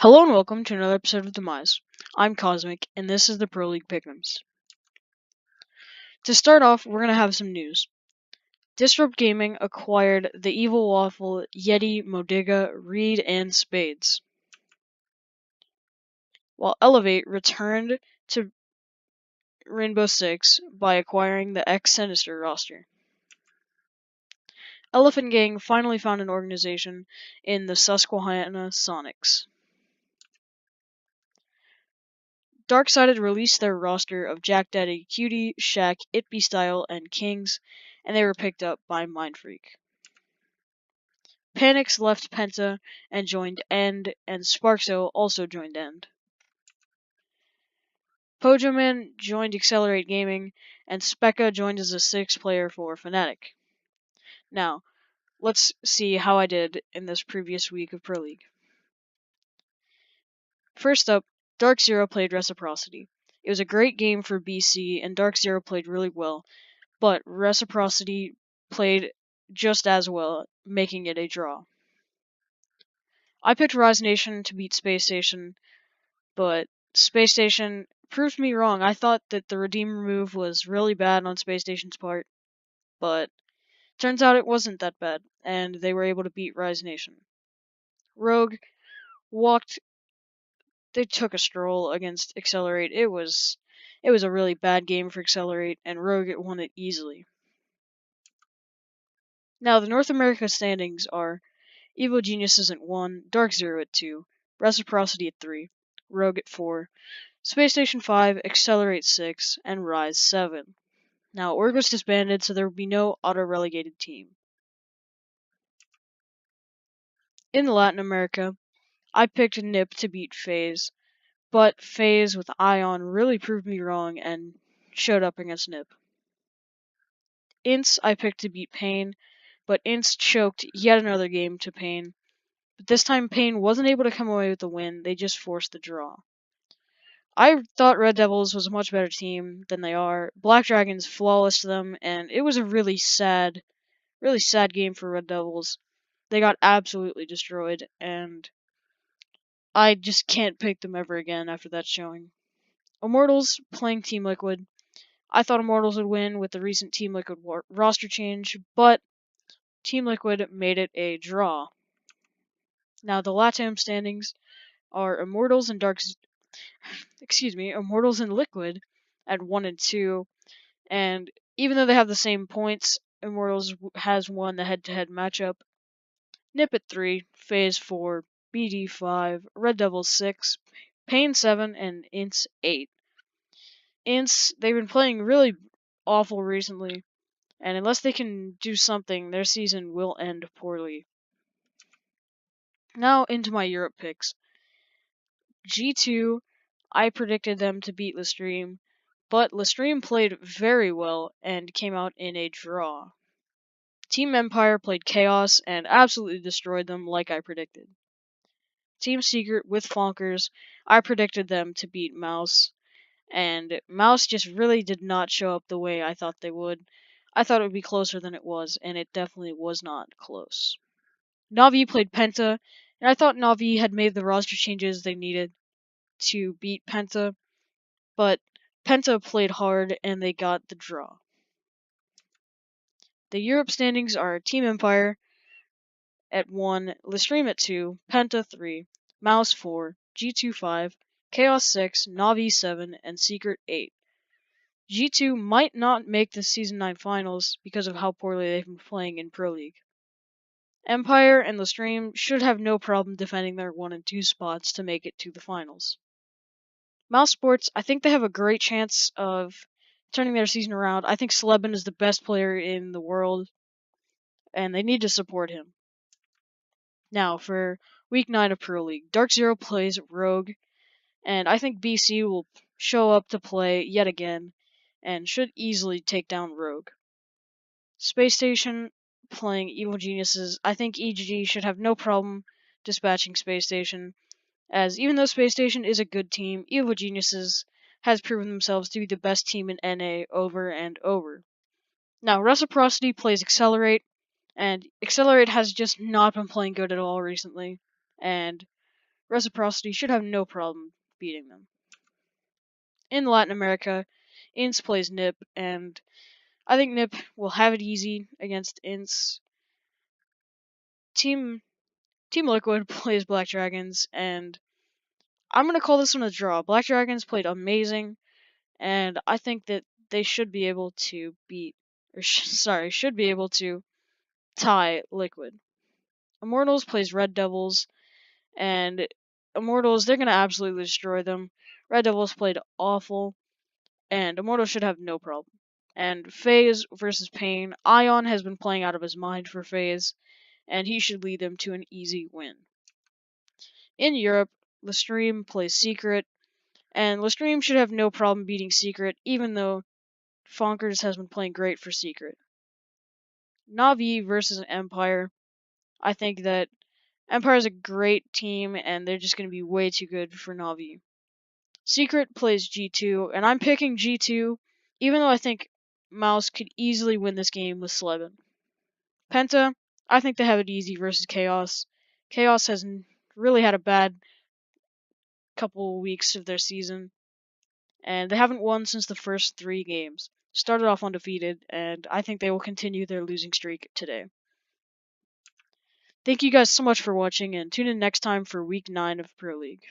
Hello and welcome to another episode of DEM1ZE. I'm Cosmic, and this is the Pro League Pickems. To start off, we're going to have some news. Disrupt Gaming acquired the Evil Waffle, Yeti, Modiga, Reed, and Spades. While Elevate returned to Rainbow Six by acquiring the X-Sinister roster. Elephant Gang finally found an organization in the Susquehanna Sonics. Darksided released their roster of Jack Daddy, Cutie, Shaq, Itbestyle, and Kings, and they were picked up by Mindfreak. Panix left Penta and joined End, and Sparkso also joined End. Pojoman joined Accelerate Gaming, and Specca joined as a 6th player for Fnatic. Now, let's see how I did in this previous week of Pro League. First up, Dark Zero played Reciprocity. It was a great game for BC, and Dark Zero played really well, but Reciprocity played just as well, making it a draw. I picked Rise Nation to beat Space Station, but Space Station proved me wrong. I thought that the Redeemer move was really bad on Space Station's part, but turns out it wasn't that bad, and they were able to beat Rise Nation. Rogue they took a stroll against Accelerate. It was a really bad game for Accelerate, and Rogue won it easily. Now, the North America standings are Evil Geniuses at 1, Dark Zero at 2, Reciprocity at 3, Rogue at 4, Space Station 5, Accelerate 6, and Rise 7. Now, Org was disbanded, so there will be no auto-relegated team. In Latin America, I picked Nip to beat FaZe, but FaZe with Ion really proved me wrong and showed up against Nip. Ints I picked to beat Pain, but Ints choked yet another game to Pain. But this time Pain wasn't able to come away with the win, they just forced the draw. I thought Red Devils was a much better team than they are. Black Dragons flawless them, and it was a really sad game for Red Devils. They got absolutely destroyed, and I just can't pick them ever again after that showing. Immortals playing Team Liquid. I thought Immortals would win with the recent Team Liquid roster change, but Team Liquid made it a draw. Now the LATAM standings are Immortals and Immortals and Liquid at 1 and 2, and even though they have the same points, Immortals has won the head-to-head matchup. Nip at 3, FaZe 4, BD 5, Red Devils 6, Pain 7, and Ints 8. Ints, they've been playing really awful recently, and unless they can do something, their season will end poorly. Now into my Europe picks. G2, I predicted them to beat Lestream, but Lestream played very well and came out in a draw. Team Empire played Chaos and absolutely destroyed them like I predicted. Team Secret with Fonkers, I predicted them to beat Mouse, and Mouse just really did not show up the way I thought they would. I thought it would be closer than it was, and it definitely was not close. Na'Vi played Penta, and I thought Na'Vi had made the roster changes they needed to beat Penta, but Penta played hard and they got the draw. The Europe standings are Team Empire at 1, Lestream at 2, Penta 3, Mouse 4, G2 5, Chaos 6, Na'Vi 7, and Secret 8. G2 might not make the Season 9 finals because of how poorly they've been playing in Pro League. Empire and Lestream should have no problem defending their 1 and 2 spots to make it to the finals. Mouse Sports, I think they have a great chance of turning their season around. I think Slebin is the best player in the world, and they need to support him. Now, for Week 9 of Pro League, Dark Zero plays Rogue, and I think BC will show up to play yet again, and should easily take down Rogue. Space Station playing Evil Geniuses, I think EG should have no problem dispatching Space Station, as even though Space Station is a good team, Evil Geniuses has proven themselves to be the best team in NA over and over. Now, Reciprocity plays Accelerate, and Accelerate has just not been playing good at all recently, and Reciprocity should have no problem beating them. In Latin America, INS plays NIP, and I think NIP will have it easy against INS. Team Liquid plays Black Dragons, and I'm gonna call this one a draw. Black Dragons played amazing, and I think that they should be able to should be able to tie Liquid. Immortals plays Red Devils, and Immortals, they're gonna absolutely destroy them. Red Devils played awful, and Immortals should have no problem. And FaZe versus Pain, Ion has been playing out of his mind for FaZe, and he should lead them to an easy win. In Europe, Lestream plays Secret, and Lestream should have no problem beating Secret, even though Fonkers has been playing great for Secret. Na'Vi versus Empire, I think that Empire is a great team, and they're just going to be way too good for Na'Vi. Secret plays G2, and I'm picking G2, even though I think Mouse could easily win this game with Sleben. Penta, I think they have it easy versus Chaos. Chaos has really had a bad couple weeks of their season, and they haven't won since the first 3 games. Started off undefeated, and I think they will continue their losing streak today. Thank you guys so much for watching, and tune in next time for Week 9 of Pro League.